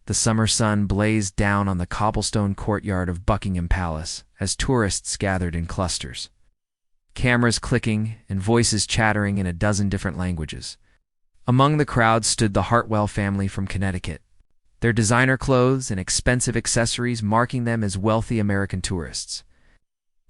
The summer sun blazed down on the cobblestone courtyard of Buckingham Palace as tourists gathered in clusters. Cameras clicking and voices chattering in a dozen different languages. Among the crowd stood the Hartwell family from Connecticut, their designer clothes and expensive accessories marking them as wealthy American tourists.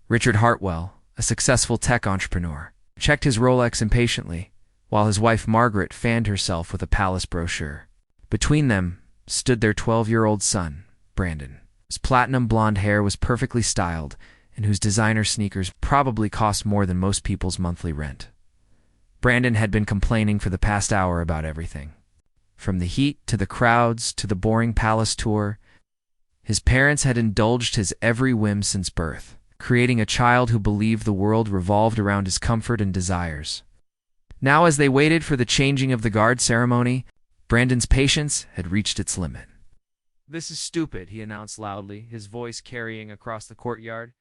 Richard Hartwell, a successful tech entrepreneur, checked his Rolex impatiently, while his wife Margaret fanned herself with a palace brochure. Between them stood their 12-year-old son, Brandon, whose platinum blonde hair was perfectly styled and whose designer sneakers probably cost more than most people's monthly rent. Brandon had been complaining for the past hour about everything. From the heat to the crowds to the boring palace tour, his parents had indulged his every whim since birth, creating a child who believed the world revolved around his comfort and desires. Now, as they waited for the changing of the guard ceremony, Brandon's patience had reached its limit. "This is stupid," he announced loudly, his voice carrying across the courtyard.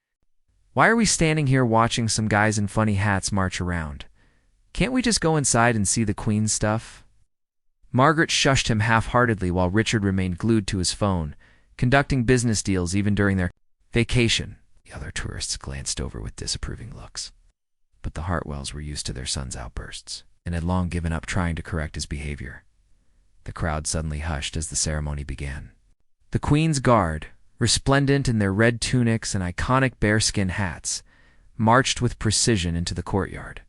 "Why are we standing here watching some guys in funny hats march around? Can't we just go inside and see the Queen's stuff?" Margaret shushed him half-heartedly while Richard remained glued to his phone, conducting business deals even during their vacation. The other tourists glanced over with disapproving looks. But the Hartwells were used to their son's outbursts and had long given up trying to correct his behavior. The crowd suddenly hushed as the ceremony began. The Queen's Guard, resplendent in their red tunics and iconic bearskin hats, marched with precision into the courtyard.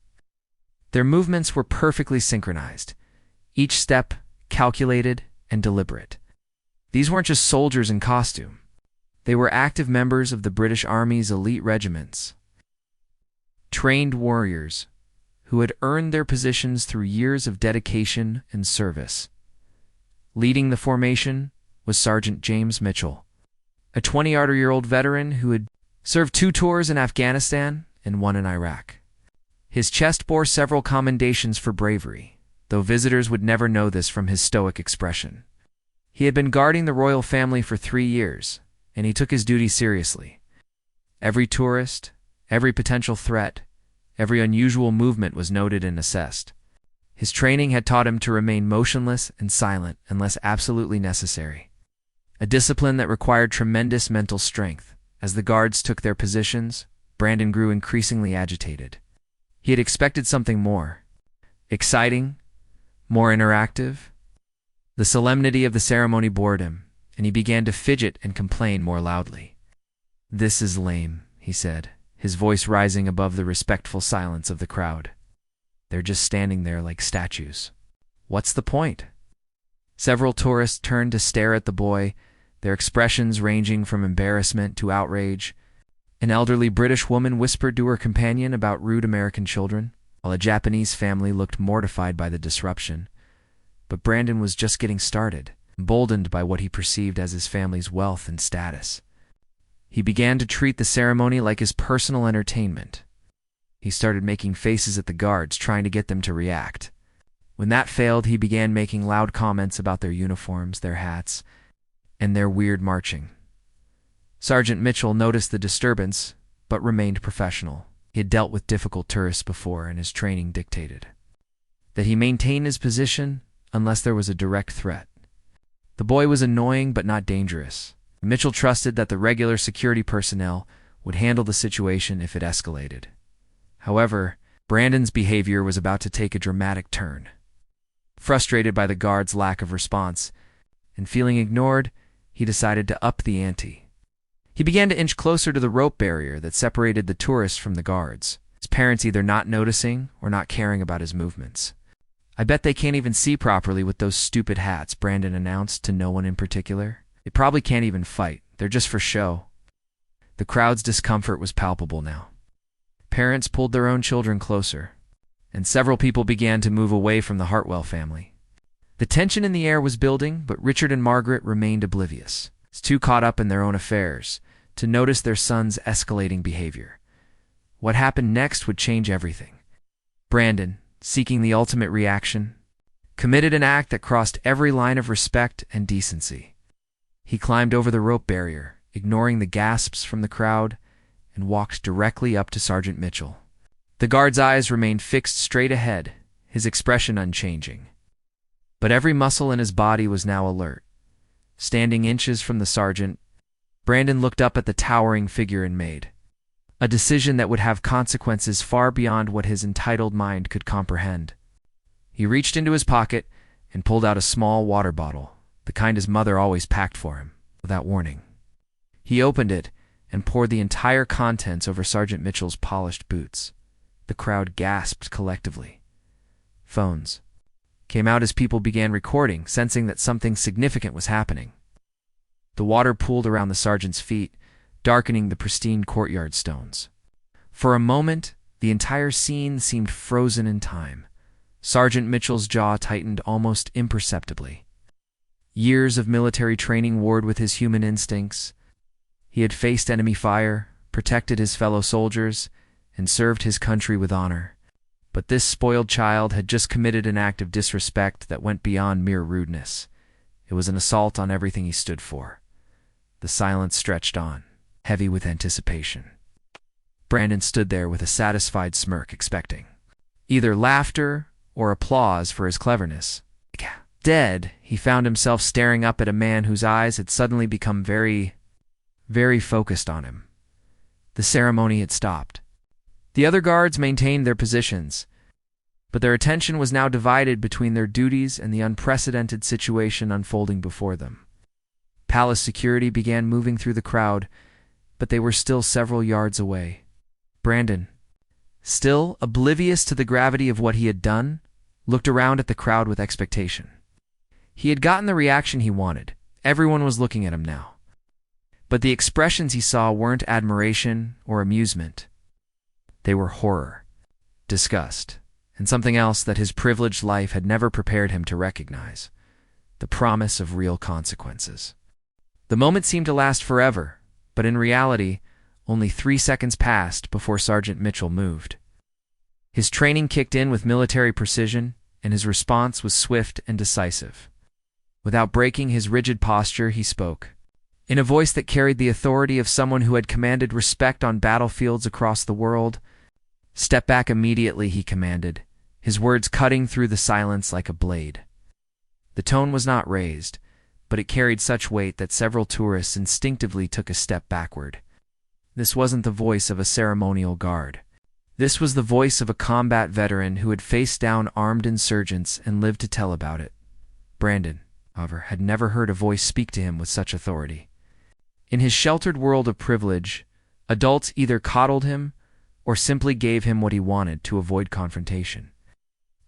Their movements were perfectly synchronized, each step calculated and deliberate. These weren't just soldiers in costume. They were active members of the British Army's elite regiments, trained warriors who had earned their positions through years of dedication and service. Leading the formation was Sergeant James Mitchell, a 20-year-old veteran who had served 2 tours in Afghanistan and 1 in Iraq. His chest bore several commendations for bravery, though visitors would never know this from his stoic expression. He had been guarding the royal family for 3 years, and he took his duty seriously. Every tourist, every potential threat, every unusual movement was noted and assessed. His training had taught him to remain motionless and silent unless absolutely necessary, a discipline that required tremendous mental strength. As the guards took their positions, Brandon grew increasingly agitated. He had expected something more exciting, more interactive. The solemnity of the ceremony bored him, and he began to fidget and complain more loudly. "This is lame," he said, his voice rising above the respectful silence of the crowd. "They're just standing there like statues. What's the point?" Several tourists turned to stare at the boy, their expressions ranging from embarrassment to outrage. An elderly British woman whispered to her companion about rude American children, while a Japanese family looked mortified by the disruption. But Brandon was just getting started, emboldened by what he perceived as his family's wealth and status. He began to treat the ceremony like his personal entertainment. He started making faces at the guards, trying to get them to react. When that failed, he began making loud comments about their uniforms, their hats, and their weird marching. Sergeant Mitchell noticed the disturbance, but remained professional. He had dealt with difficult tourists before, and his training dictated that he maintain his position unless there was a direct threat. The boy was annoying but not dangerous. Mitchell trusted that the regular security personnel would handle the situation if it escalated. However, Brandon's behavior was about to take a dramatic turn. Frustrated by the guards' lack of response and feeling ignored, he decided to up the ante. He began to inch closer to the rope barrier that separated the tourists from the guards, his parents either not noticing or not caring about his movements. "I bet they can't even see properly with those stupid hats," Brandon announced to no one in particular. "They probably can't even fight. They're just for show." The crowd's discomfort was palpable now. Parents pulled their own children closer, and several people began to move away from the Hartwell family. The tension in the air was building, but Richard and Margaret remained oblivious, too caught up in their own affairs to notice their son's escalating behavior. What happened next would change everything. Brandon, seeking the ultimate reaction, committed an act that crossed every line of respect and decency. He climbed over the rope barrier, ignoring the gasps from the crowd, and walked directly up to Sergeant Mitchell. The guard's eyes remained fixed straight ahead, his expression unchanging. But every muscle in his body was now alert. Standing inches from the sergeant, Brandon looked up at the towering figure and made a decision that would have consequences far beyond what his entitled mind could comprehend. He reached into his pocket and pulled out a small water bottle, the kind his mother always packed for him, without warning. He opened it and poured the entire contents over Sergeant Mitchell's polished boots. The crowd gasped collectively. Phones came out as people began recording, sensing that something significant was happening. The water pooled around the sergeant's feet, darkening the pristine courtyard stones. For a moment, the entire scene seemed frozen in time. Sergeant Mitchell's jaw tightened almost imperceptibly. Years of military training warred with his human instincts. He had faced enemy fire, protected his fellow soldiers, and served his country with honor. But this spoiled child had just committed an act of disrespect that went beyond mere rudeness. It was an assault on everything he stood for. The silence stretched on, heavy with anticipation. Brandon stood there with a satisfied smirk, expecting either laughter or applause for his cleverness. Dead, he found himself staring up at a man whose eyes had suddenly become very, very focused on him. The ceremony had stopped. The other guards maintained their positions, but their attention was now divided between their duties and the unprecedented situation unfolding before them. Palace security began moving through the crowd, but they were still several yards away. Brandon, still oblivious to the gravity of what he had done, looked around at the crowd with expectation. He had gotten the reaction he wanted. Everyone was looking at him now. But the expressions he saw weren't admiration or amusement. They were horror, disgust, and something else that his privileged life had never prepared him to recognize: the promise of real consequences. The moment seemed to last forever, but in reality, only 3 seconds passed before Sergeant Mitchell moved. His training kicked in with military precision, and his response was swift and decisive. Without breaking his rigid posture, he spoke. In a voice that carried the authority of someone who had commanded respect on battlefields across the world. "Step back immediately," he commanded, his words cutting through the silence like a blade. The tone was not raised, but it carried such weight that several tourists instinctively took a step backward. This wasn't the voice of a ceremonial guard. This was the voice of a combat veteran who had faced down armed insurgents and lived to tell about it. Brandon, however, had never heard a voice speak to him with such authority. In his sheltered world of privilege, adults either coddled him or simply gave him what he wanted to avoid confrontation.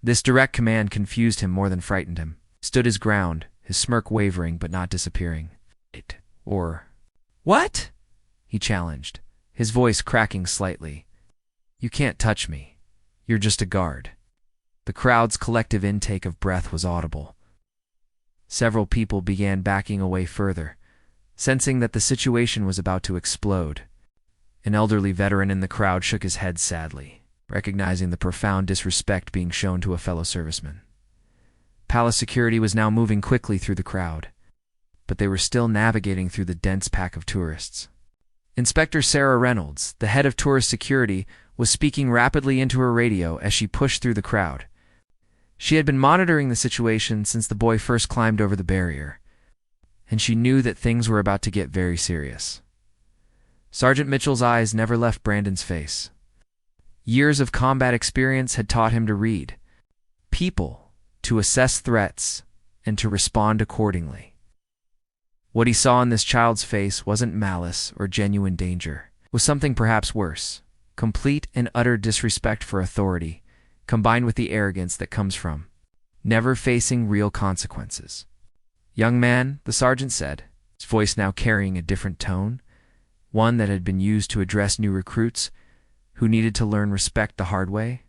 This direct command confused him more than frightened him. He stood his ground, his smirk wavering but not disappearing. Or, "What?" he challenged, his voice cracking slightly. "You can't touch me. You're just a guard." The crowd's collective intake of breath was audible. Several people began backing away further, sensing that the situation was about to explode. An elderly veteran in the crowd shook his head sadly, recognizing the profound disrespect being shown to a fellow serviceman. Palace security was now moving quickly through the crowd, but they were still navigating through the dense pack of tourists. Inspector Sarah Reynolds, the head of tourist security, was speaking rapidly into her radio as she pushed through the crowd. She had been monitoring the situation since the boy first climbed over the barrier, and she knew that things were about to get very serious. Sergeant Mitchell's eyes never left Brandon's face. Years of combat experience had taught him to read people, to assess threats, and to respond accordingly. What he saw in this child's face wasn't malice or genuine danger. It was something perhaps worse: complete and utter disrespect for authority, combined with the arrogance that comes from never facing real consequences. "Young man," the sergeant said, his voice now carrying a different tone, one that had been used to address new recruits who needed to learn respect the hard way.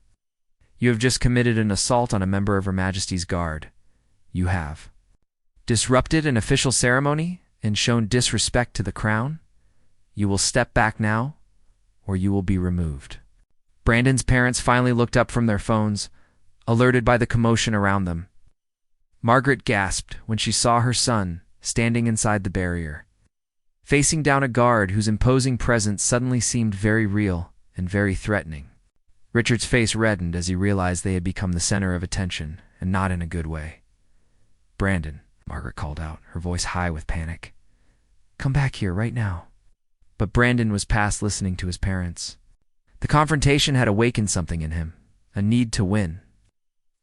"You have just committed an assault on a member of Her Majesty's Guard. You have disrupted an official ceremony and shown disrespect to the crown. You will step back now, or you will be removed." Brandon's parents finally looked up from their phones, alerted by the commotion around them. Margaret gasped when she saw her son standing inside the barrier, facing down a guard whose imposing presence suddenly seemed very real and very threatening. Richard's face reddened as he realized they had become the center of attention, and not in a good way. "Brandon, Margaret called out, her voice high with panic. "Come back here right now." But Brandon was past listening to his parents. The confrontation had awakened something in him, a need to win.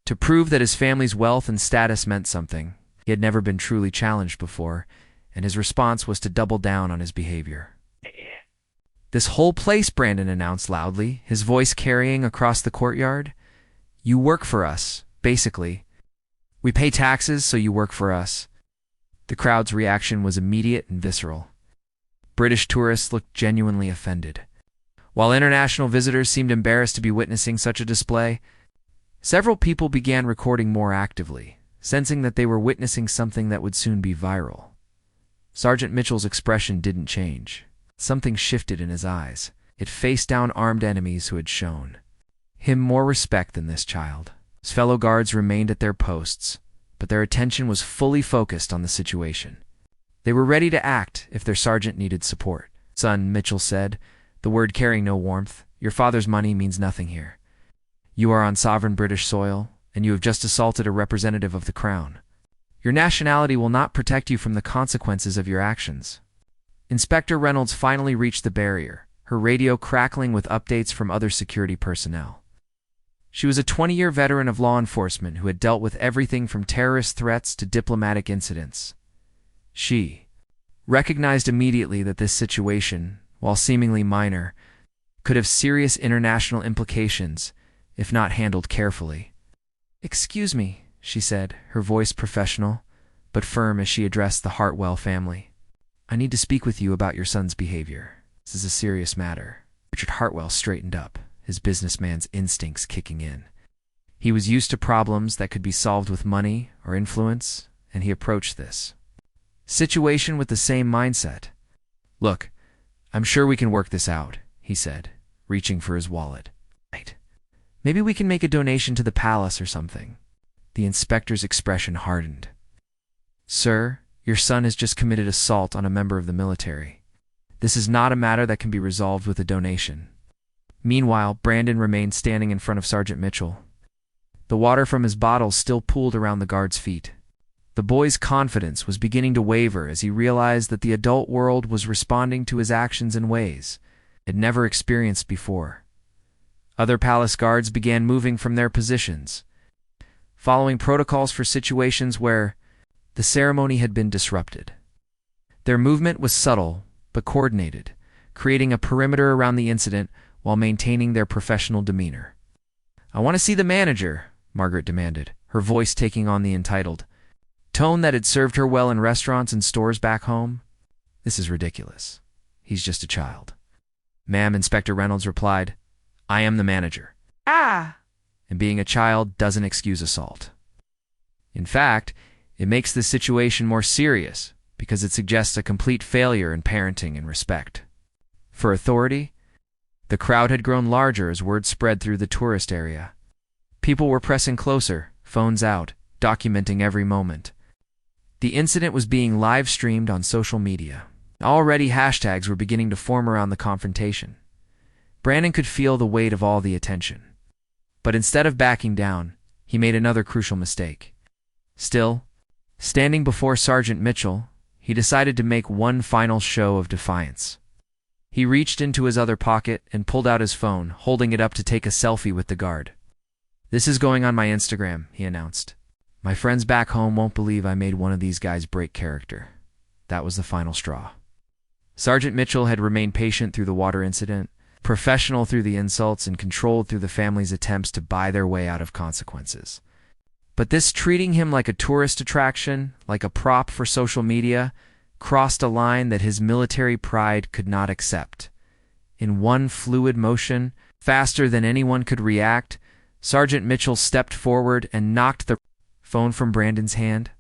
To prove that his family's wealth and status meant something. He had never been truly challenged before, and his response was to double down on his behavior. "This whole place," Brandon announced loudly, his voice carrying across the courtyard. "You work for us, basically. We pay taxes, so you work for us." The crowd's reaction was immediate and visceral. British tourists looked genuinely offended. While international visitors seemed embarrassed to be witnessing such a display, several people began recording more actively, sensing that they were witnessing something that would soon be viral. Sergeant Mitchell's expression didn't change. Something shifted in his eyes. It faced down armed enemies who had shown him more respect than this child. His fellow guards remained at their posts, but their attention was fully focused on the situation. They were ready to act if their sergeant needed support. "Son," Mitchell said, the word carrying no warmth, "your father's money means nothing here. You are on sovereign British soil, and you have just assaulted a representative of the Crown. Your nationality will not protect you from the consequences of your actions." Inspector Reynolds finally reached the barrier, her radio crackling with updates from other security personnel. She was a 20-year veteran of law enforcement who had dealt with everything from terrorist threats to diplomatic incidents. She recognized immediately that this situation, while seemingly minor, could have serious international implications if not handled carefully. "Excuse me," she said, her voice professional, but firm as she addressed the Hartwell family. "I need to speak with you about your son's behavior. This is a serious matter." Richard Hartwell straightened up, his businessman's instincts kicking in. He was used to problems that could be solved with money or influence, and he approached this situation with the same mindset. "Look, I'm sure we can work this out," he said, reaching for his wallet. "Right. Maybe we can make a donation to the palace or something." The inspector's expression hardened. "Sir, your son has just committed assault on a member of the military. This is not a matter that can be resolved with a donation." Meanwhile, Brandon remained standing in front of Sergeant Mitchell. The water from his bottle still pooled around the guard's feet. The boy's confidence was beginning to waver as he realized that the adult world was responding to his actions in ways it had never experienced before. Other palace guards began moving from their positions, following protocols for situations where the ceremony had been disrupted. Their movement was subtle but coordinated, creating a perimeter around the incident while maintaining their professional demeanor. "I want to see the manager," Margaret demanded, her voice taking on the entitled tone that had served her well in restaurants and stores back home. "This is ridiculous. He's just a child." "Ma'am," Inspector Reynolds replied, "I am the manager." "Ah!" "And being a child doesn't excuse assault. In fact, it makes this situation more serious because it suggests a complete failure in parenting and respect for authority." The crowd had grown larger as word spread through the tourist area. People were pressing closer, phones out, documenting every moment. The incident was being live-streamed on social media. Already hashtags were beginning to form around the confrontation. Brandon could feel the weight of all the attention. But instead of backing down, he made another crucial mistake. Still, standing before Sergeant Mitchell, he decided to make one final show of defiance. He reached into his other pocket and pulled out his phone, holding it up to take a selfie with the guard. "This is going on my Instagram," he announced. "My friends back home won't believe I made one of these guys break character." That was the final straw. Sergeant Mitchell had remained patient through the water incident, professional through the insults, and controlled through the family's attempts to buy their way out of consequences. But this treating him like a tourist attraction, like a prop for social media, crossed a line that his military pride could not accept. In one fluid motion, faster than anyone could react, Sergeant Mitchell stepped forward and knocked the phone from Brandon's hand.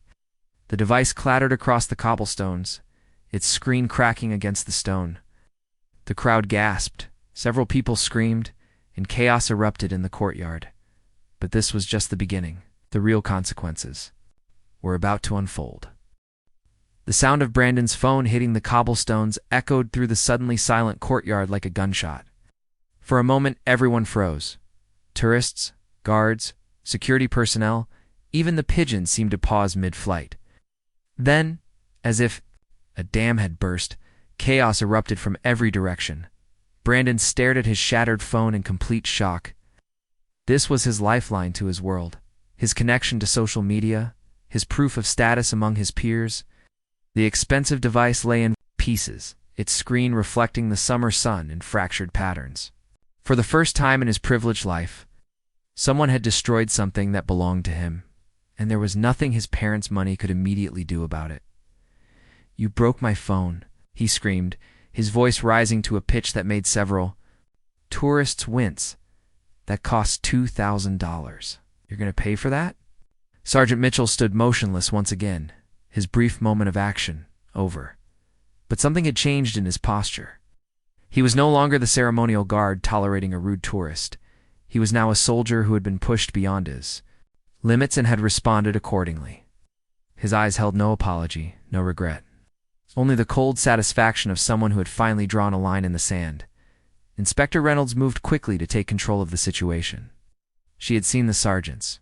The device clattered across the cobblestones, its screen cracking against the stone. The crowd gasped, several people screamed, and chaos erupted in the courtyard. But this was just the beginning. The real consequences were about to unfold. The sound of Brandon's phone hitting the cobblestones echoed through the suddenly silent courtyard like a gunshot. For a moment, everyone froze. Tourists, guards, security personnel, even the pigeons seemed to pause mid-flight. Then, as if a dam had burst, chaos erupted from every direction. Brandon stared at his shattered phone in complete shock. This was his lifeline to his world, his connection to social media, his proof of status among his peers. The expensive device lay in pieces, its screen reflecting the summer sun in fractured patterns. For the first time in his privileged life, someone had destroyed something that belonged to him, and there was nothing his parents' money could immediately do about it. "You broke my phone," he screamed, his voice rising to a pitch that made several tourists wince. "That cost $2,000. You're going to pay for that?" Sergeant Mitchell stood motionless once again, his brief moment of action over. But something had changed in his posture. He was no longer the ceremonial guard tolerating a rude tourist. He was now a soldier who had been pushed beyond his limits and had responded accordingly. His eyes held no apology, no regret. Only the cold satisfaction of someone who had finally drawn a line in the sand. Inspector Reynolds moved quickly to take control of the situation. She had seen the sergeant's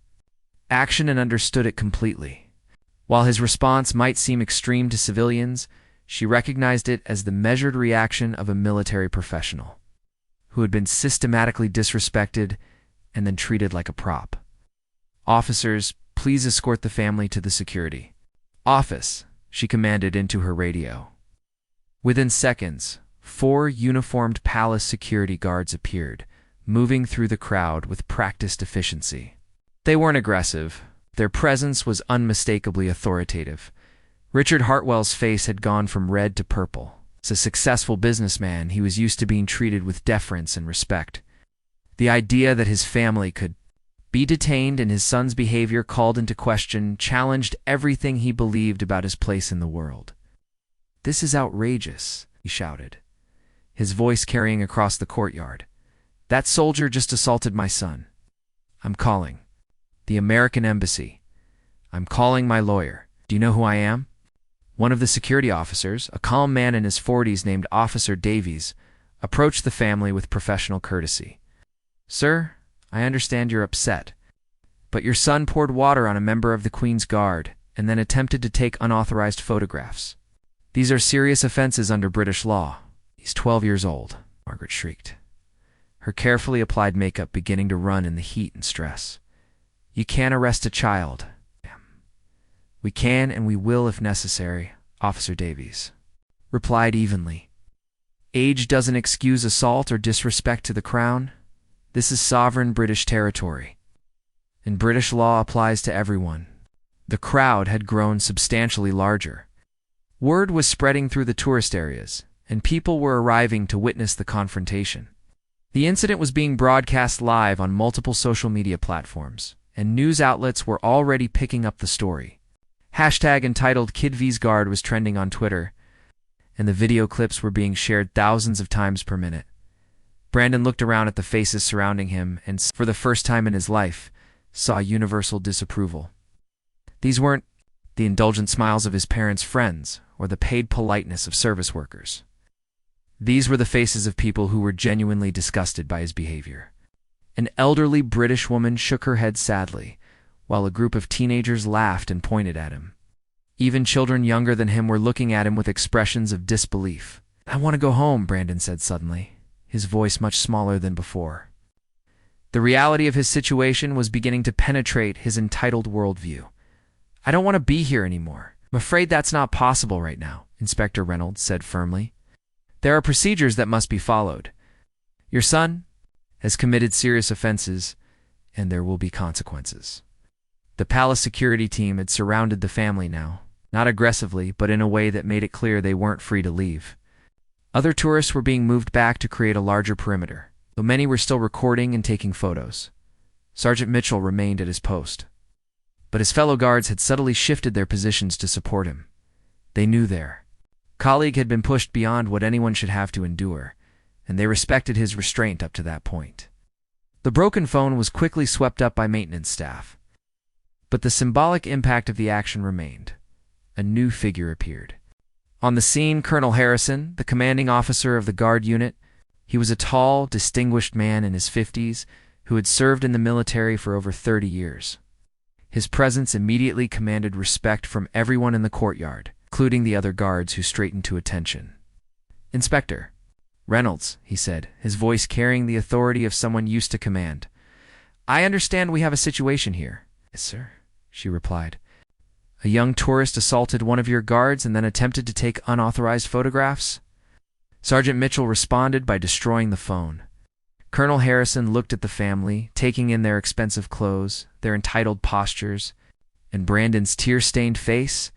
action and understood it completely. While his response might seem extreme to civilians, she recognized it as the measured reaction of a military professional who had been systematically disrespected and then treated like a prop. "Officers, please escort the family to the security office," she commanded into her radio. Within seconds, 4 uniformed palace security guards appeared, moving through the crowd with practiced efficiency. They weren't aggressive. Their presence was unmistakably authoritative. Richard Hartwell's face had gone from red to purple. As a successful businessman, he was used to being treated with deference and respect. The idea that his family could be detained and his son's behavior called into question challenged everything he believed about his place in the world. "This is outrageous," he shouted, his voice carrying across the courtyard. "That soldier just assaulted my son. I'm calling the American Embassy. I'm calling my lawyer. Do you know who I am?" One of the security officers, a calm man in his 40s named Officer Davies, approached the family with professional courtesy. "Sir, I understand you're upset, but your son poured water on a member of the Queen's Guard and then attempted to take unauthorized photographs. These are serious offenses under British law. He's 12 years old," Margaret shrieked, her carefully applied makeup beginning to run in the heat and stress. "You can't arrest a child." "We can and we will if necessary," Officer Davies replied evenly. "Age doesn't excuse assault or disrespect to the Crown. This is sovereign British territory, and British law applies to everyone." The crowd had grown substantially larger. Word was spreading through the tourist areas, and people were arriving to witness the confrontation. The incident was being broadcast live on multiple social media platforms, and news outlets were already picking up the story. Hashtag entitled Kid V's Guard was trending on Twitter, and the video clips were being shared thousands of times per minute. Brandon looked around at the faces surrounding him and, for the first time in his life, saw universal disapproval. These weren't the indulgent smiles of his parents' friends or the paid politeness of service workers. These were the faces of people who were genuinely disgusted by his behavior. An elderly British woman shook her head sadly, while a group of teenagers laughed and pointed at him. Even children younger than him were looking at him with expressions of disbelief. "I want to go home," Brandon said suddenly, his voice much smaller than before. The reality of his situation was beginning to penetrate his entitled worldview. "I don't want to be here anymore. I'm afraid that's not possible right now," Inspector Reynolds said firmly. "There are procedures that must be followed. Your son has committed serious offenses, and there will be consequences." The palace security team had surrounded the family now, not aggressively, but in a way that made it clear they weren't free to leave. Other tourists were being moved back to create a larger perimeter, though many were still recording and taking photos. Sergeant Mitchell remained at his post, but his fellow guards had subtly shifted their positions to support him. They knew their colleague had been pushed beyond what anyone should have to endure, and they respected his restraint up to that point. The broken phone was quickly swept up by maintenance staff, but the symbolic impact of the action remained. A new figure appeared. On the scene, Colonel Harrison, the commanding officer of the guard unit. He was a tall, distinguished man in his 50s who had served in the military for over 30 years. His presence immediately commanded respect from everyone in the courtyard, including the other guards who straightened to attention. "Inspector Reynolds," he said, his voice carrying the authority of someone used to command. "I understand we have a situation here." "Yes, sir," she replied. "A young tourist assaulted one of your guards and then attempted to take unauthorized photographs." Sergeant Mitchell responded by destroying the phone. Colonel Harrison looked at the family, taking in their expensive clothes, their entitled postures, and Brandon's tear-stained face.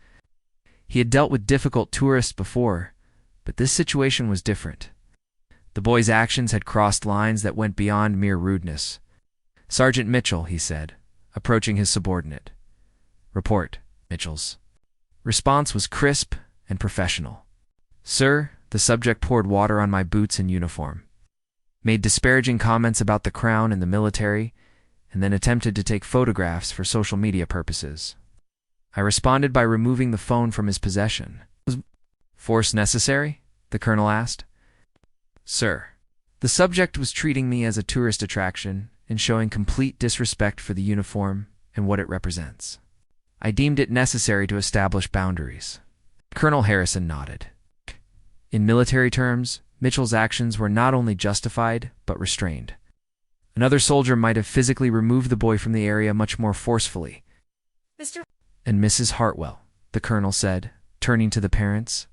He had dealt with difficult tourists before, but this situation was different. The boy's actions had crossed lines that went beyond mere rudeness. "Sergeant Mitchell," he said, approaching his subordinate. "Report." Mitchell's response was crisp and professional. "Sir, the subject poured water on my boots and uniform, made disparaging comments about the crown and the military, and then attempted to take photographs for social media purposes. I responded by removing the phone from his possession." "Was force necessary?" the colonel asked. "Sir, the subject was treating me as a tourist attraction and showing complete disrespect for the uniform and what it represents. I deemed it necessary to establish boundaries." Colonel Harrison nodded. In military terms, Mitchell's actions were not only justified, but restrained. Another soldier might have physically removed the boy from the area much more forcefully. "Mr. "And Mrs. Hartwell," the colonel said, turning to the parents,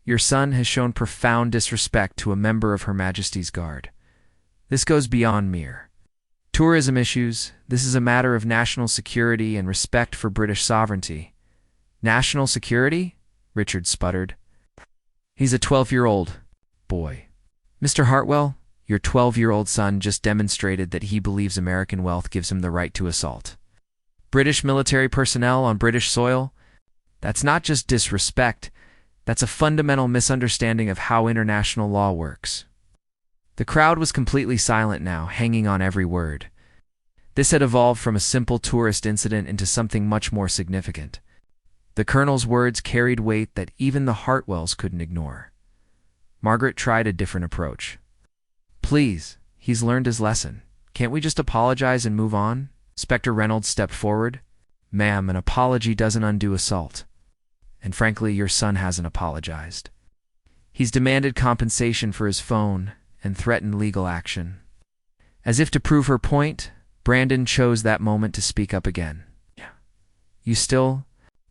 "your son has shown profound disrespect to a member of Her Majesty's Guard. This goes beyond mere tourism issues. This is a matter of national security and respect for British sovereignty." "National security?" Richard sputtered. "He's a 12-year-old boy. Mr. Hartwell, your 12-year-old son just demonstrated that he believes American wealth gives him the right to assault British military personnel on British soil. That's not just disrespect, that's a fundamental misunderstanding of how international law works." The crowd was completely silent now, hanging on every word. This had evolved from a simple tourist incident into something much more significant. The colonel's words carried weight that even the Hartwells couldn't ignore. Margaret tried a different approach. "Please, he's learned his lesson. Can't we just apologize and move on?" Inspector Reynolds stepped forward. "Ma'am, an apology doesn't undo assault. And frankly, your son hasn't apologized. He's demanded compensation for his phone and threatened legal action." As if to prove her point, Brandon chose that moment to speak up again. "You still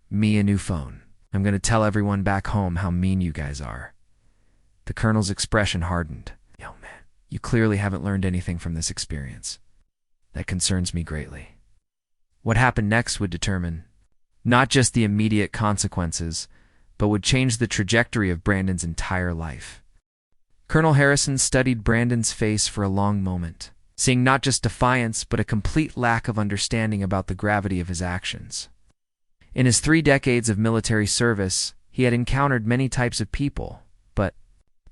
me a new phone. I'm going to tell everyone back home how mean you guys are." The colonel's expression hardened. "Young man, you clearly haven't learned anything from this experience. That concerns me greatly." What happened next would determine not just the immediate consequences, but would change the trajectory of Brandon's entire life. Colonel Harrison studied Brandon's face for a long moment, seeing not just defiance, but a complete lack of understanding about the gravity of his actions. In his 3 decades of military service, he had encountered many types of people, but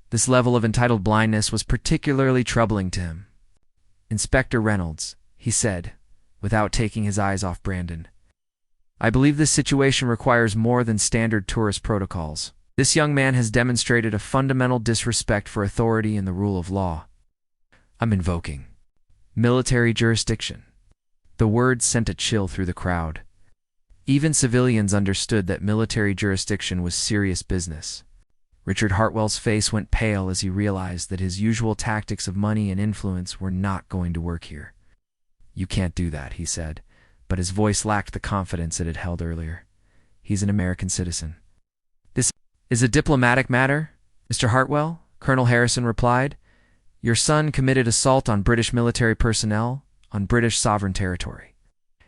this level of entitled blindness was particularly troubling to him. "Inspector Reynolds," he said, without taking his eyes off Brandon, "I believe this situation requires more than standard tourist protocols. This young man has demonstrated a fundamental disrespect for authority and the rule of law. I'm invoking military jurisdiction." The words sent a chill through the crowd. Even civilians understood that military jurisdiction was serious business. Richard Hartwell's face went pale as he realized that his usual tactics of money and influence were not going to work here. "You can't do that," he said, but his voice lacked the confidence it had held earlier. "He's an American citizen." "This is a diplomatic matter, Mr. Hartwell," Colonel Harrison replied. "Your son committed assault on British military personnel on British sovereign territory.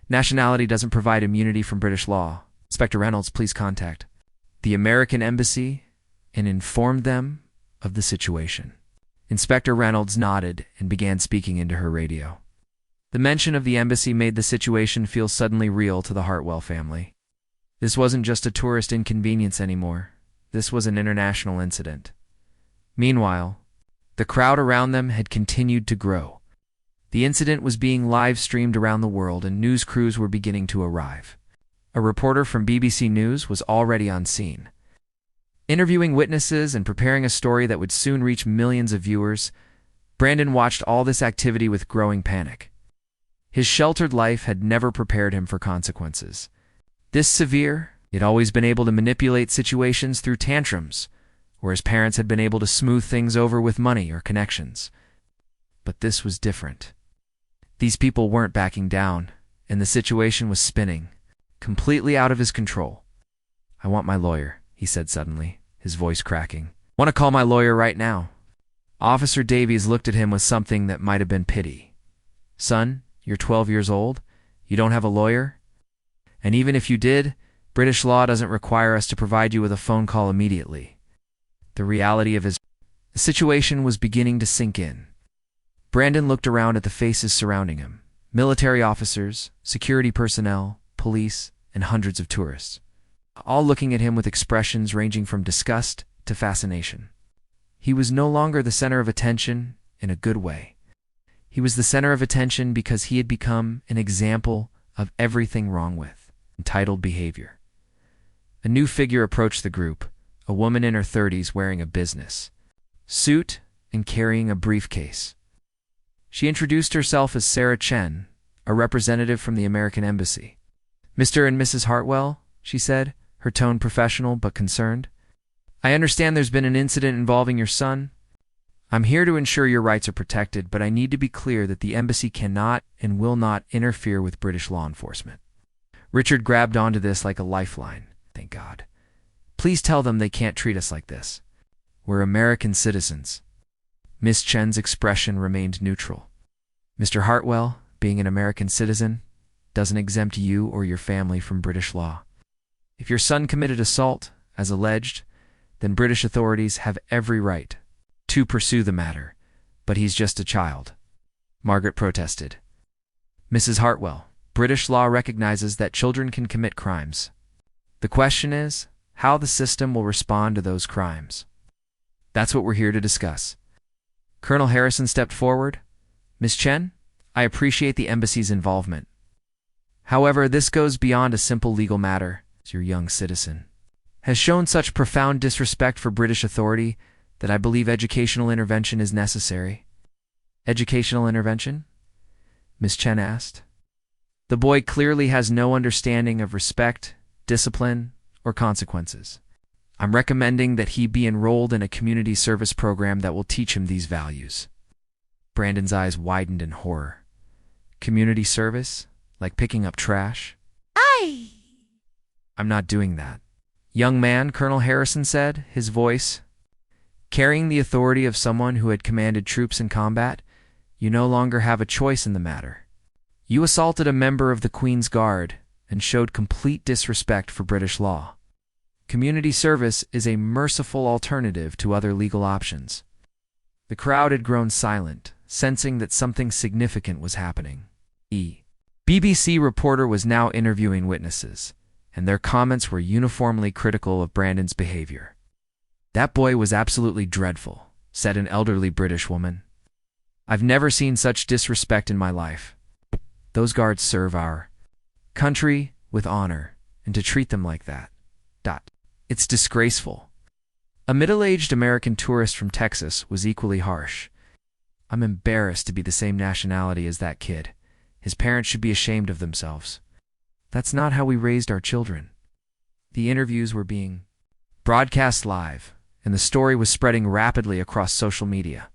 Nationality doesn't provide immunity from British law. Inspector Reynolds, please contact the American Embassy and inform them of the situation." Inspector Reynolds nodded and began speaking into her radio. The mention of the embassy made the situation feel suddenly real to the Hartwell family. This wasn't just a tourist inconvenience anymore. This was an international incident. Meanwhile, the crowd around them had continued to grow. The incident was being live-streamed around the world, and news crews were beginning to arrive. A reporter from BBC News was already on scene, interviewing witnesses and preparing a story that would soon reach millions of viewers. Brandon watched all this activity with growing panic. His sheltered life had never prepared him for consequences. This severe, he had always been able to manipulate situations through tantrums, where his parents had been able to smooth things over with money or connections. But this was different. These people weren't backing down, and the situation was spinning, completely out of his control. "I want my lawyer," he said suddenly, his voice cracking. "Want to call my lawyer right now." Officer Davies looked at him with something that might have been pity. "Son, you're 12 years old. You don't have a lawyer? And even if you did, British law doesn't require us to provide you with a phone call immediately." The reality of his situation was beginning to sink in. Brandon looked around at the faces surrounding him: military officers, security personnel, police, and hundreds of tourists, all looking at him with expressions ranging from disgust to fascination. He was no longer the center of attention in a good way. He was the center of attention because he had become an example of everything wrong with entitled behavior. A new figure approached the group, a woman in her 30s wearing a business suit and carrying a briefcase. She introduced herself as Sarah Chen, a representative from the American Embassy. "Mr. and Mrs. Hartwell," she said, her tone professional but concerned. "I understand there's been an incident involving your son. I'm here to ensure your rights are protected, but I need to be clear that the embassy cannot and will not interfere with British law enforcement." Richard grabbed onto this like a lifeline. "Thank God. Please tell them they can't treat us like this. We're American citizens." Miss Chen's expression remained neutral. "Mr. Hartwell, being an American citizen, doesn't exempt you or your family from British law. If your son committed assault, as alleged, then British authorities have every right to pursue the matter, but he's just a child." Margaret protested. "Mrs. Hartwell, British law recognizes that children can commit crimes. The question is how the system will respond to those crimes. That's what we're here to discuss." Colonel Harrison stepped forward. "Miss Chen, I appreciate the embassy's involvement. However, this goes beyond a simple legal matter. Your young citizen has shown such profound disrespect for British authority that I believe educational intervention is necessary." "Educational intervention?" Miss Chen asked. "The boy clearly has no understanding of respect, discipline, or consequences. I'm recommending that he be enrolled in a community service program that will teach him these values." Brandon's eyes widened in horror. "Community service? Like picking up trash?" "I'm not doing that." "Young man," Colonel Harrison said, his voice carrying the authority of someone who had commanded troops in combat, "you no longer have a choice in the matter. You assaulted a member of the Queen's Guard and showed complete disrespect for British law. Community service is a merciful alternative to other legal options." The crowd had grown silent, sensing that something significant was happening. A BBC reporter was now interviewing witnesses, and their comments were uniformly critical of Brandon's behavior. "That boy was absolutely dreadful," said an elderly British woman. "I've never seen such disrespect in my life. Those guards serve our country with honor, and to treat them like that. It's disgraceful." A middle-aged American tourist from Texas was equally harsh. "I'm embarrassed to be the same nationality as that kid. His parents should be ashamed of themselves. That's not how we raised our children." The interviews were being broadcast live, and the story was spreading rapidly across social media.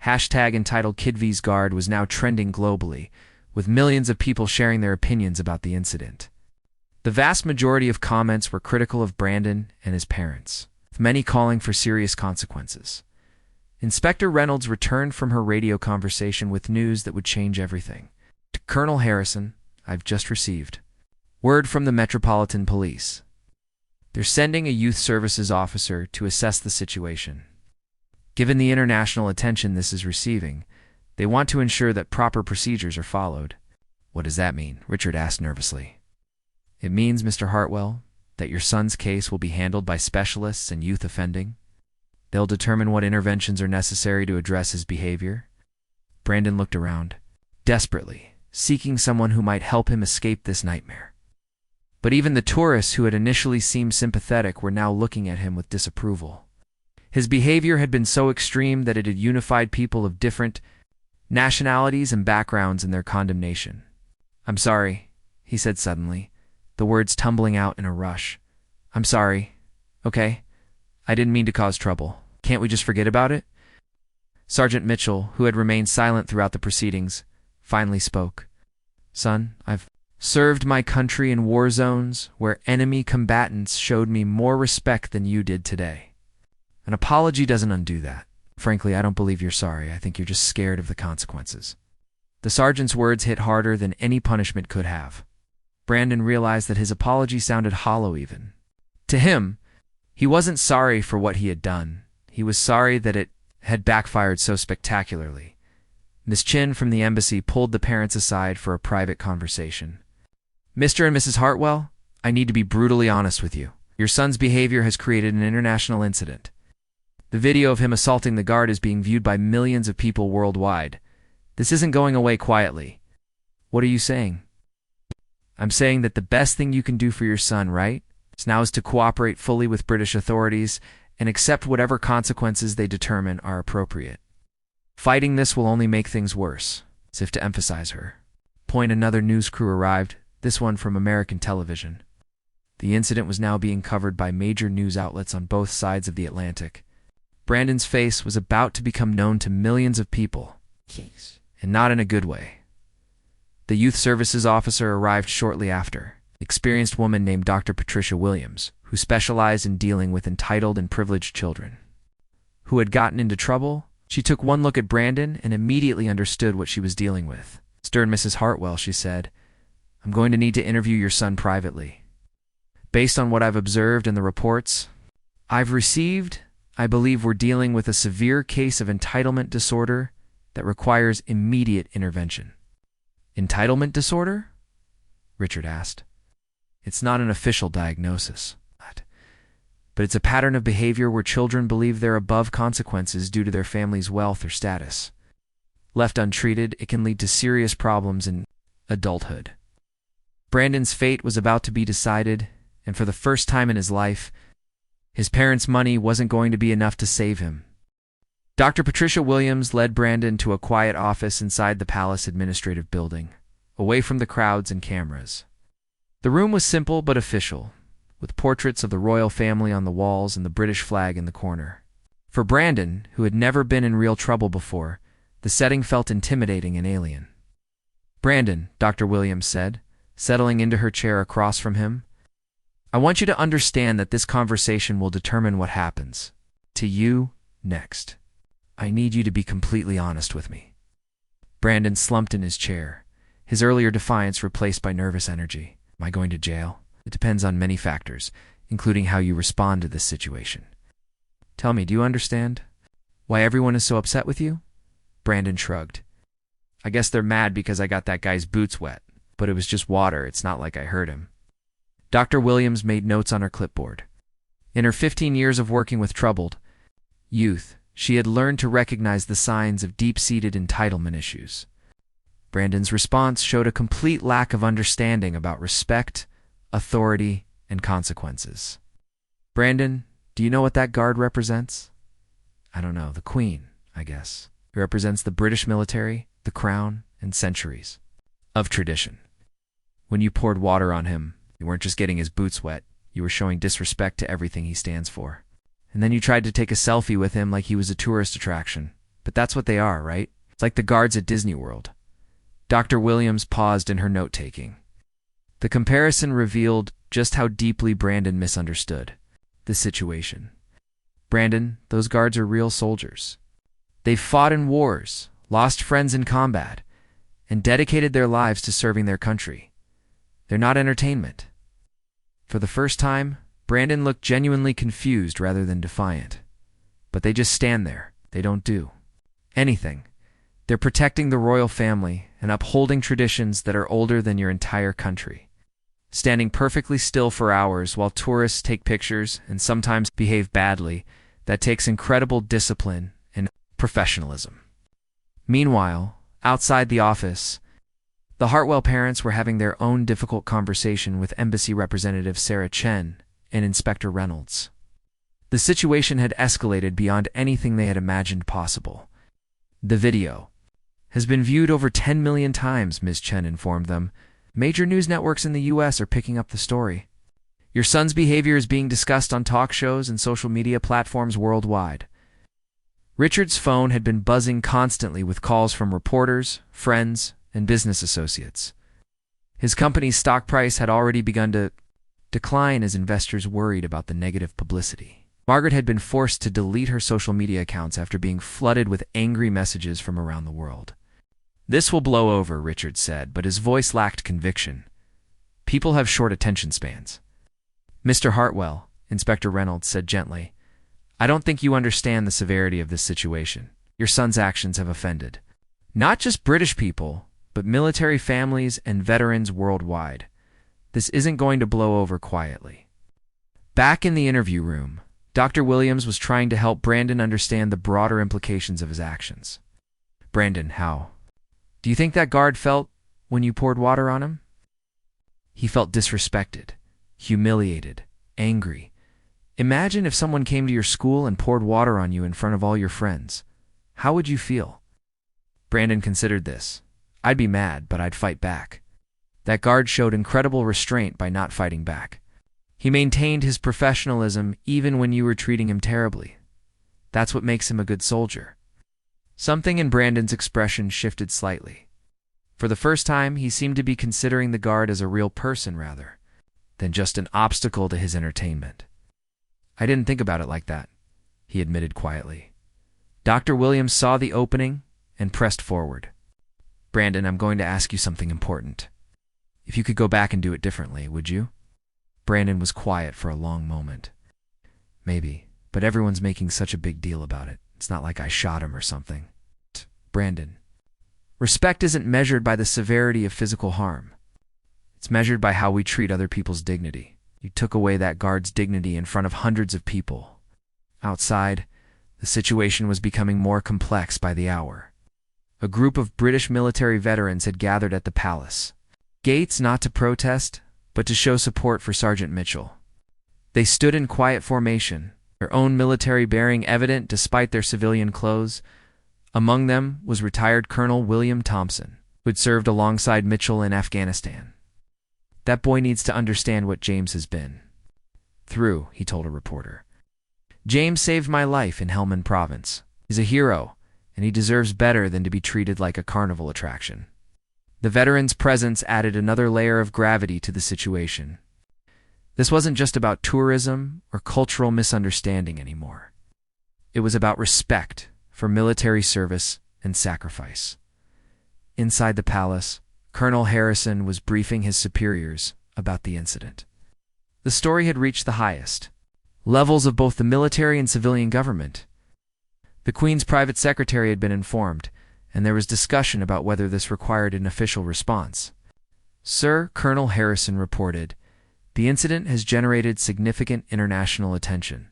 Hashtag entitled KidVsGuard was now trending globally, with millions of people sharing their opinions about the incident. The vast majority of comments were critical of Brandon and his parents, with many calling for serious consequences. Inspector Reynolds returned from her radio conversation with news that would change everything. "To Colonel Harrison, I've just received word from the Metropolitan Police. They're sending a youth services officer to assess the situation. Given the international attention this is receiving, they want to ensure that proper procedures are followed." "What does that mean?" Richard asked nervously. "It means, Mr. Hartwell, that your son's case will be handled by specialists in youth offending. They'll determine what interventions are necessary to address his behavior." Brandon looked around, desperately, seeking someone who might help him escape this nightmare. But even the tourists who had initially seemed sympathetic were now looking at him with disapproval. His behavior had been so extreme that it had unified people of different nationalities and backgrounds in their condemnation. "I'm sorry," he said suddenly, the words tumbling out in a rush. "I'm sorry. Okay? I didn't mean to cause trouble. Can't we just forget about it?" Sergeant Mitchell, who had remained silent throughout the proceedings, finally spoke. "Son, I've served my country in war zones where enemy combatants showed me more respect than you did today. An apology doesn't undo that. Frankly, I don't believe you're sorry. I think you're just scared of the consequences." The sergeant's words hit harder than any punishment could have. Brandon realized that his apology sounded hollow even. To him, he wasn't sorry for what he had done. He was sorry that it had backfired so spectacularly. Miss Chin from the embassy pulled the parents aside for a private conversation. "Mr. and Mrs. Hartwell, I need to be brutally honest with you. Your son's behavior has created an international incident. The video of him assaulting the guard is being viewed by millions of people worldwide. This isn't going away quietly." "What are you saying?" "I'm saying that the best thing you can do for your son, right, now is to cooperate fully with British authorities and accept whatever consequences they determine are appropriate. Fighting this will only make things worse," as if to emphasize her point. Another news crew arrived, this one from American television. The incident was now being covered by major news outlets on both sides of the Atlantic. Brandon's face was about to become known to millions of people, and not in a good way. The youth services officer arrived shortly after, an experienced woman named Dr. Patricia Williams, who specialized in dealing with entitled and privileged children. Who had gotten into trouble? She took one look at Brandon and immediately understood what she was dealing with. "Mr. and Mrs. Hartwell," she said, "I'm going to need to interview your son privately. Based on what I've observed and the reports I've received, I believe we're dealing with a severe case of entitlement disorder that requires immediate intervention." "Entitlement disorder?" Richard asked. "It's not an official diagnosis, but it's a pattern of behavior where children believe they're above consequences due to their family's wealth or status. Left untreated, it can lead to serious problems in adulthood." Brandon's fate was about to be decided, and for the first time in his life, his parents' money wasn't going to be enough to save him. Dr. Patricia Williams led Brandon to a quiet office inside the palace administrative building, away from the crowds and cameras. The room was simple but official, with portraits of the royal family on the walls and the British flag in the corner. For Brandon, who had never been in real trouble before, the setting felt intimidating and alien. "Brandon," Dr. Williams said, settling into her chair across from him, "I want you to understand that this conversation will determine what happens to you next. I need you to be completely honest with me." Brandon slumped in his chair, his earlier defiance replaced by nervous energy. "Am I going to jail? It depends on many factors, including how you respond to this situation. Tell me, do you understand why everyone is so upset with you?" Brandon shrugged. "I guess they're mad because I got that guy's boots wet, but it was just water. It's not like I hurt him." Dr. Williams made notes on her clipboard. In her 15 years of working with troubled youth, she had learned to recognize the signs of deep-seated entitlement issues. Brandon's response showed a complete lack of understanding about respect, authority, and consequences. "Brandon, do you know what that guard represents?" "I don't know. The Queen, I guess. It represents the British military, the crown, and centuries of tradition. When you poured water on him, you weren't just getting his boots wet, you were showing disrespect to everything he stands for. And then you tried to take a selfie with him like he was a tourist attraction. But that's what they are, right? It's like the guards at Disney World." Dr. Williams paused in her note-taking. The comparison revealed just how deeply Brandon misunderstood the situation. "Brandon, those guards are real soldiers. They've fought in wars, lost friends in combat, and dedicated their lives to serving their country. They're not entertainment." For the first time, Brandon looked genuinely confused rather than defiant. "But they just stand there. They don't do anything. They're protecting the royal family and upholding traditions that are older than your entire country. Standing perfectly still for hours while tourists take pictures and sometimes behave badly, that takes incredible discipline and professionalism." Meanwhile, outside the office, the Hartwell parents were having their own difficult conversation with Embassy Representative Sarah Chen and Inspector Reynolds. The situation had escalated beyond anything they had imagined possible. The video has been viewed over 10 million times, Ms. Chen informed them. Major news networks in the U.S. are picking up the story. Your son's behavior is being discussed on talk shows and social media platforms worldwide. Richard's phone had been buzzing constantly with calls from reporters, friends, and business associates. His company's stock price had already begun to decline as investors worried about the negative publicity. Margaret had been forced to delete her social media accounts after being flooded with angry messages from around the world. This will blow over, Richard said, but his voice lacked conviction. People have short attention spans. Mr. Hartwell, Inspector Reynolds said gently, I don't think you understand the severity of this situation. Your son's actions have offended not just British people, but military families and veterans worldwide. This isn't going to blow over quietly. Back in the interview room, Dr. Williams was trying to help Brandon understand the broader implications of his actions. Brandon, how do you think that guard felt when you poured water on him? He felt disrespected, humiliated, angry. Imagine if someone came to your school and poured water on you in front of all your friends. How would you feel? Brandon considered this. I'd be mad, but I'd fight back. That guard showed incredible restraint by not fighting back. He maintained his professionalism even when you were treating him terribly. That's what makes him a good soldier. Something in Brandon's expression shifted slightly. For the first time, he seemed to be considering the guard as a real person rather than just an obstacle to his entertainment. I didn't think about it like that, he admitted quietly. Dr. Williams saw the opening and pressed forward. Brandon, I'm going to ask you something important. If you could go back and do it differently, would you? Brandon was quiet for a long moment. Maybe, but everyone's making such a big deal about it. It's not like I shot him or something. Brandon, respect isn't measured by the severity of physical harm. It's measured by how we treat other people's dignity. You took away that guard's dignity in front of hundreds of people. Outside, the situation was becoming more complex by the hour. A group of British military veterans had gathered at the palace gates not to protest, but to show support for Sergeant Mitchell. They stood in quiet formation, their own military bearing evident despite their civilian clothes. Among them was retired Colonel William Thompson, who had served alongside Mitchell in Afghanistan. That boy needs to understand what James has been through, he told a reporter. James saved my life in Helmand Province. He's a hero, and he deserves better than to be treated like a carnival attraction. The veteran's presence added another layer of gravity to the situation. This wasn't just about tourism or cultural misunderstanding anymore. It was about respect for military service and sacrifice. Inside the palace, Colonel Harrison was briefing his superiors about the incident. The story had reached the highest levels of both the military and civilian government. The Queen's private secretary had been informed, and there was discussion about whether this required an official response. Sir, Colonel Harrison reported, the incident has generated significant international attention.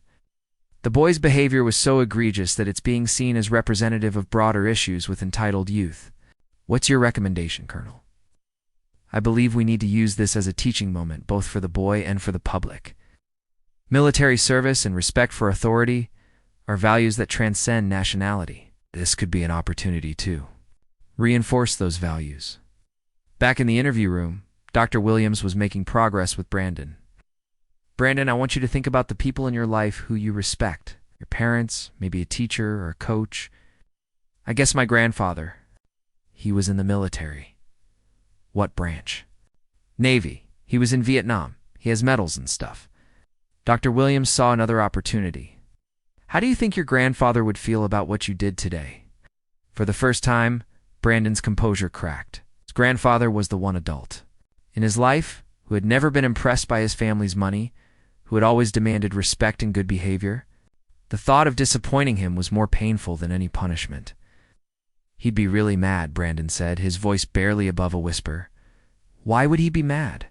The boy's behavior was so egregious that it's being seen as representative of broader issues with entitled youth. What's your recommendation, Colonel? I believe we need to use this as a teaching moment, both for the boy and for the public. Military service and respect for authority are values that transcend nationality. This could be an opportunity to reinforce those values. Back in the interview room, Dr. Williams was making progress with Brandon. Brandon, I want you to think about the people in your life who you respect. Your parents, maybe a teacher or a coach. I guess my grandfather. He was in the military. What branch? Navy. He was in Vietnam. He has medals and stuff. Dr. Williams saw another opportunity. How do you think your grandfather would feel about what you did today? For the first time, Brandon's composure cracked. His grandfather was the one adult in his life who had never been impressed by his family's money, who had always demanded respect and good behavior. The thought of disappointing him was more painful than any punishment. He'd be really mad, Brandon said, his voice barely above a whisper. Why would he be mad?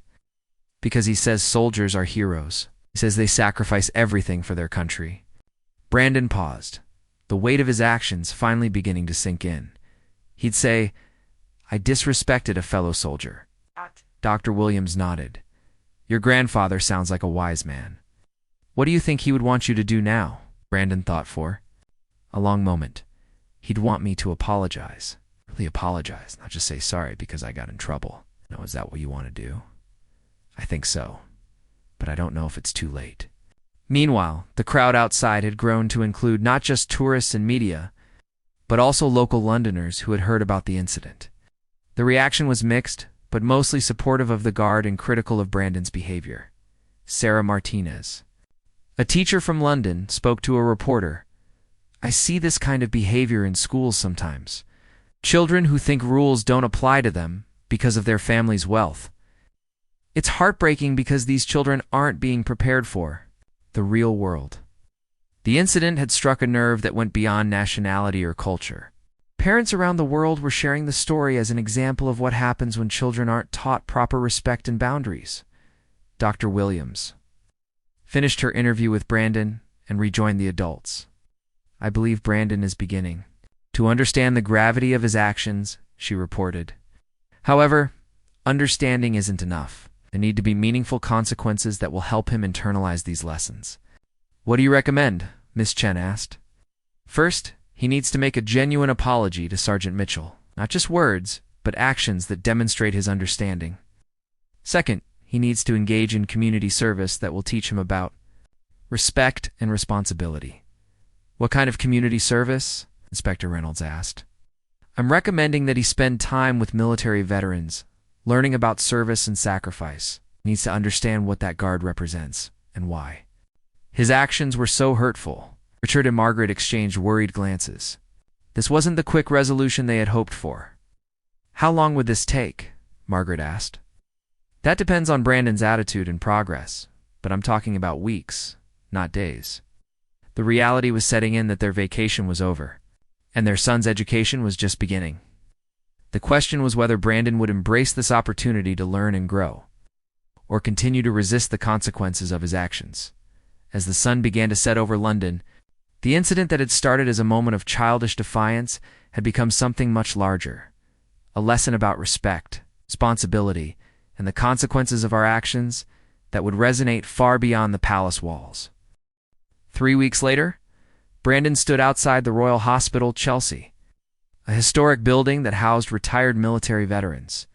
Because he says soldiers are heroes. He says they sacrifice everything for their country. Brandon paused, the weight of his actions finally beginning to sink in. He'd say, I disrespected a fellow soldier. Dr. Williams nodded. Your grandfather sounds like a wise man. What do you think he would want you to do now? Brandon thought for a long moment. He'd want me to apologize. really apologize, not just say sorry because I got in trouble. No, is that what you want to do? I think so, but I don't know if it's too late. Meanwhile, the crowd outside had grown to include not just tourists and media, but also local Londoners who had heard about the incident. The reaction was mixed, but mostly supportive of the guard and critical of Brandon's behavior. Sarah Martinez, a teacher from London, spoke to a reporter. I see this kind of behavior in schools sometimes. Children who think rules don't apply to them because of their family's wealth. It's heartbreaking because these children aren't being prepared for the real world. The incident had struck a nerve that went beyond nationality or culture. Parents around the world were sharing the story as an example of what happens when children aren't taught proper respect and boundaries. Dr. Williams finished her interview with Brandon and rejoined the adults. I believe Brandon is beginning to understand the gravity of his actions, she reported. However, understanding isn't enough. There need to be meaningful consequences that will help him internalize these lessons. What do you recommend? Miss Chen asked. First, he needs to make a genuine apology to Sergeant Mitchell. Not just words, but actions that demonstrate his understanding. Second, he needs to engage in community service that will teach him about respect and responsibility. What kind of community service? Inspector Reynolds asked. I'm recommending that he spend time with military veterans, learning about service and sacrifice. He needs to understand what that guard represents and why. His actions were so hurtful. Richard and Margaret exchanged worried glances. This wasn't the quick resolution they had hoped for. How long would this take? Margaret asked. That depends on Brandon's attitude and progress, but I'm talking about weeks, not days. The reality was setting in that their vacation was over, and their son's education was just beginning. The question was whether Brandon would embrace this opportunity to learn and grow, or continue to resist the consequences of his actions. As the sun began to set over London, the incident that had started as a moment of childish defiance had become something much larger, a lesson about respect, responsibility, and the consequences of our actions that would resonate far beyond the palace walls. 3 weeks later, Brandon stood outside the Royal Hospital, Chelsea, a historic building that housed retired military veterans.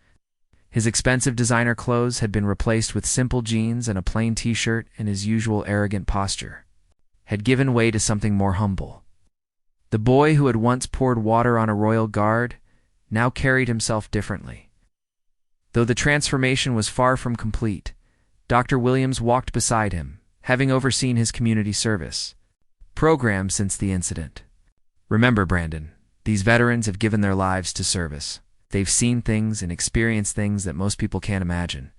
His expensive designer clothes had been replaced with simple jeans and a plain t-shirt, and his usual arrogant posture had given way to something more humble. The boy who had once poured water on a royal guard now carried himself differently. Though the transformation was far from complete, Dr. Williams walked beside him, having overseen his community service program since the incident. Remember, Brandon, these veterans have given their lives to service. They've seen things and experienced things that most people can't imagine.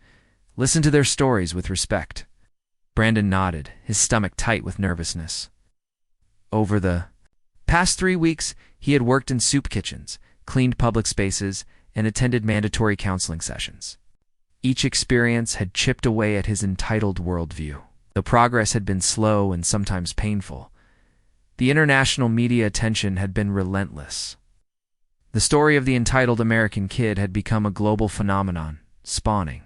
Listen to their stories with respect. Brandon nodded, his stomach tight with nervousness. Over the past 3 weeks, he had worked in soup kitchens, cleaned public spaces, and attended mandatory counseling sessions. Each experience had chipped away at his entitled worldview. Though progress had been slow and sometimes painful, the international media attention had been relentless. The story of the entitled American kid had become a global phenomenon, spawning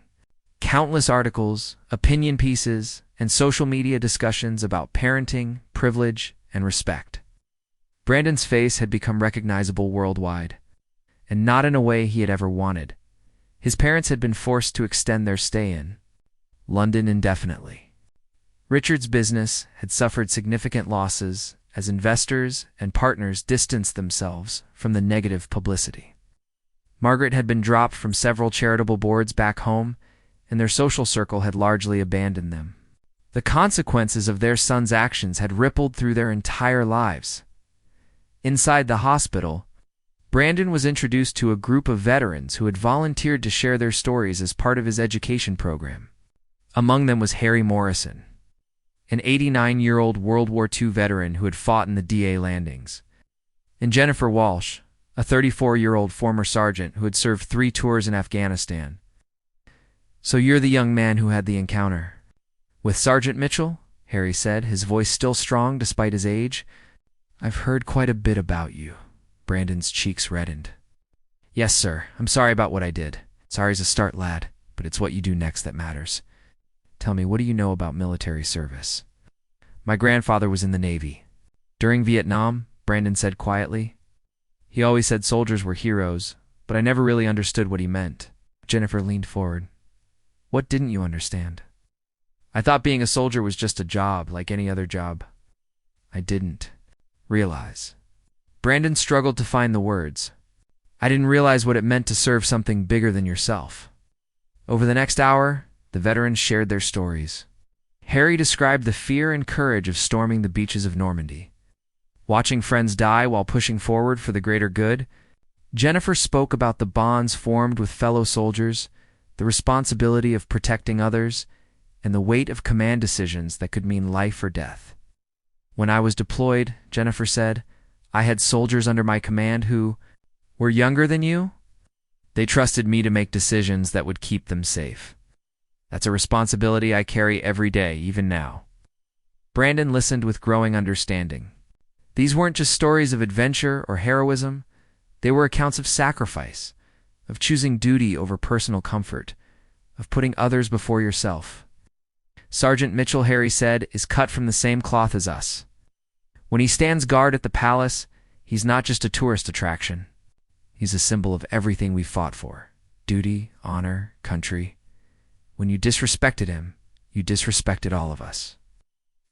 countless articles, opinion pieces, and social media discussions about parenting, privilege, and respect. Brandon's face had become recognizable worldwide, and not in a way he had ever wanted. His parents had been forced to extend their stay in London indefinitely. Richard's business had suffered significant losses as investors and partners distanced themselves from the negative publicity. Margaret had been dropped from several charitable boards back home, and their social circle had largely abandoned them. The consequences of their son's actions had rippled through their entire lives. Inside the hospital, Brandon was introduced to a group of veterans who had volunteered to share their stories as part of his education program. Among them was Harry Morrison, an 89-year-old World War II veteran who had fought in the DA landings, and Jennifer Walsh, a 34-year-old former sergeant who had served 3 tours in Afghanistan. So you're the young man who had the encounter with Sergeant Mitchell? Harry said, his voice still strong despite his age. I've heard quite a bit about you. Brandon's cheeks reddened. Yes, sir. I'm sorry about what I did. Sorry's a start, lad, but it's what you do next that matters. Tell me, what do you know about military service? My grandfather was in the Navy. During Vietnam, Brandon said quietly. He always said soldiers were heroes, but I never really understood what he meant. Jennifer leaned forward. What didn't you understand? I thought being a soldier was just a job, like any other job. I didn't realize. Brandon struggled to find the words. I didn't realize what it meant to serve something bigger than yourself. Over the next hour, the veterans shared their stories. Harry described the fear and courage of storming the beaches of Normandy, watching friends die while pushing forward for the greater good. Jennifer spoke about the bonds formed with fellow soldiers, the responsibility of protecting others, and the weight of command decisions that could mean life or death. When I was deployed, Jennifer said, I had soldiers under my command who were younger than you. They trusted me to make decisions that would keep them safe. That's a responsibility I carry every day, even now. Brandon listened with growing understanding. These weren't just stories of adventure or heroism. They were accounts of sacrifice, of choosing duty over personal comfort, of putting others before yourself. Sergeant Mitchell, Harry said, is cut from the same cloth as us. When he stands guard at the palace, he's not just a tourist attraction. He's a symbol of everything we fought for: duty, honor, country. When you disrespected him, you disrespected all of us.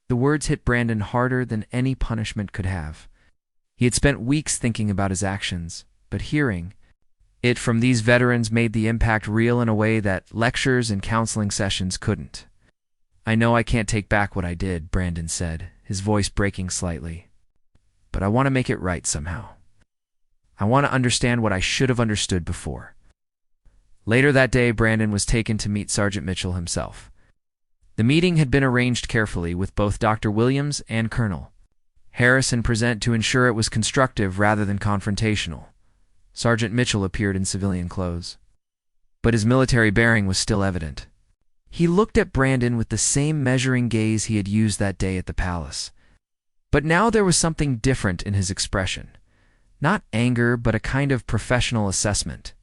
The words hit Brandon harder than any punishment could have. He had spent weeks thinking about his actions, but hearing it from these veterans made the impact real in a way that lectures and counseling sessions couldn't. I know I can't take back what I did, Brandon said, his voice breaking slightly. But I want to make it right somehow. I want to understand what I should have understood before. Later that day, Brandon was taken to meet Sergeant Mitchell himself. The meeting had been arranged carefully with both Dr. Williams and Colonel Harrison present to ensure it was constructive rather than confrontational. Sergeant Mitchell appeared in civilian clothes, but his military bearing was still evident. He looked at Brandon with the same measuring gaze he had used that day at the palace. But now there was something different in his expression. Not anger, but a kind of professional assessment.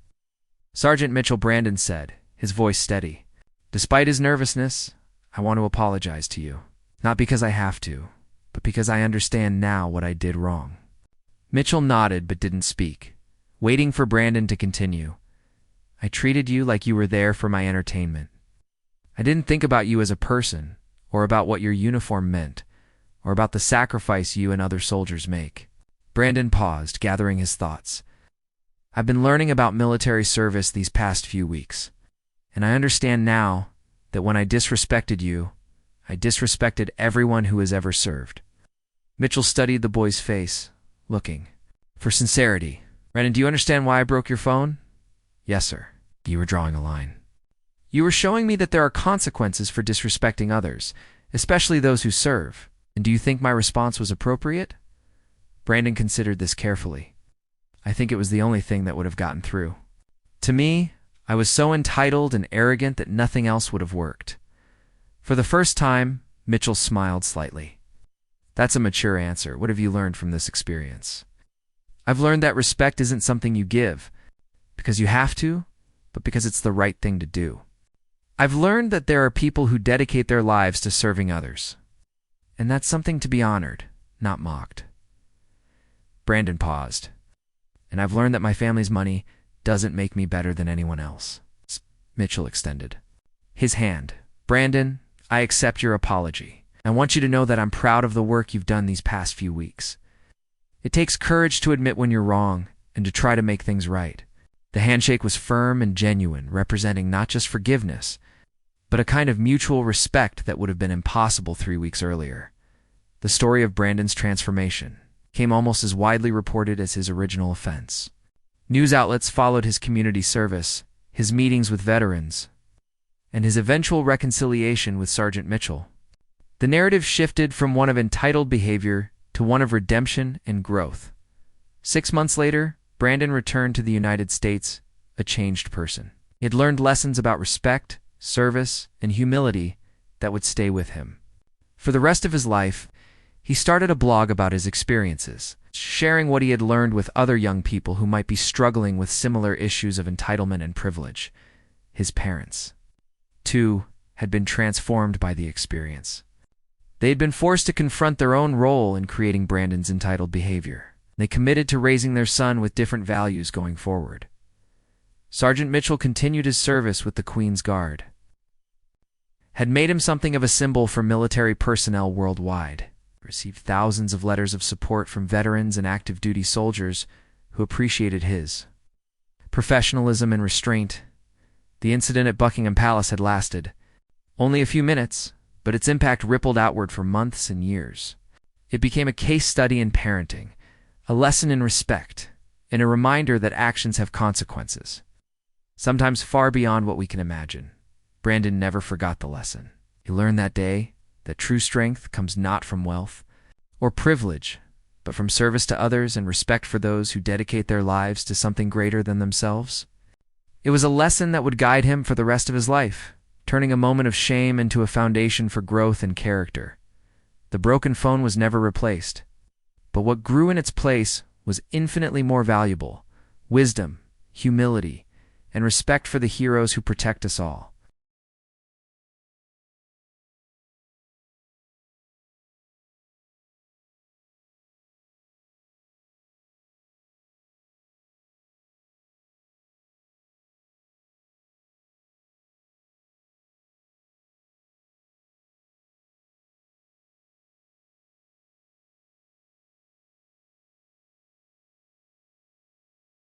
Sergeant Mitchell, Brandon said, his voice steady. Despite his nervousness, I want to apologize to you. Not because I have to, but because I understand now what I did wrong. Mitchell nodded but didn't speak, waiting for Brandon to continue. I treated you like you were there for my entertainment. I didn't think about you as a person, or about what your uniform meant, or about the sacrifice you and other soldiers make. Brandon paused, gathering his thoughts. I've been learning about military service these past few weeks, and I understand now that when I disrespected you, I disrespected everyone who has ever served. Mitchell studied the boy's face, looking for sincerity. Brandon, do you understand why I broke your phone? Yes, sir. You were drawing a line. You were showing me that there are consequences for disrespecting others, especially those who serve. And do you think my response was appropriate? Brandon considered this carefully. I think it was the only thing that would have gotten through. To me, I was so entitled and arrogant that nothing else would have worked. For the first time, Mitchell smiled slightly. That's a mature answer. What have you learned from this experience? I've learned that respect isn't something you give because you have to, but because it's the right thing to do. I've learned that there are people who dedicate their lives to serving others, and that's something to be honored, not mocked. Brandon paused. And I've learned that my family's money doesn't make me better than anyone else. Mitchell extended his hand. Brandon, I accept your apology. I want you to know that I'm proud of the work you've done these past few weeks. It takes courage to admit when you're wrong and to try to make things right. The handshake was firm and genuine, representing not just forgiveness, but a kind of mutual respect that would have been impossible 3 weeks earlier. The story of Brandon's transformation came almost as widely reported as his original offense. News outlets followed his community service, his meetings with veterans, and his eventual reconciliation with Sergeant Mitchell. The narrative shifted from one of entitled behavior to one of redemption and growth. 6 months later, Brandon returned to the United States, a changed person. He had learned lessons about respect, service, and humility that would stay with him. For the rest of his life, he started a blog about his experiences, sharing what he had learned with other young people who might be struggling with similar issues of entitlement and privilege. His parents, too, had been transformed by the experience. They had been forced to confront their own role in creating Brandon's entitled behavior. They committed to raising their son with different values going forward. Sergeant Mitchell continued his service with the Queen's Guard, had made him something of a symbol for military personnel worldwide. He received thousands of letters of support from veterans and active duty soldiers who appreciated his professionalism and restraint. The incident at Buckingham Palace had lasted only a few minutes, but its impact rippled outward for months and years. It became a case study in parenting, a lesson in respect, and a reminder that actions have consequences, sometimes far beyond what we can imagine. Brandon never forgot the lesson. He learned that day that true strength comes not from wealth or privilege, but from service to others and respect for those who dedicate their lives to something greater than themselves. It was a lesson that would guide him for the rest of his life, turning a moment of shame into a foundation for growth and character. The broken phone was never replaced, but what grew in its place was infinitely more valuable: wisdom, humility, and respect for the heroes who protect us all.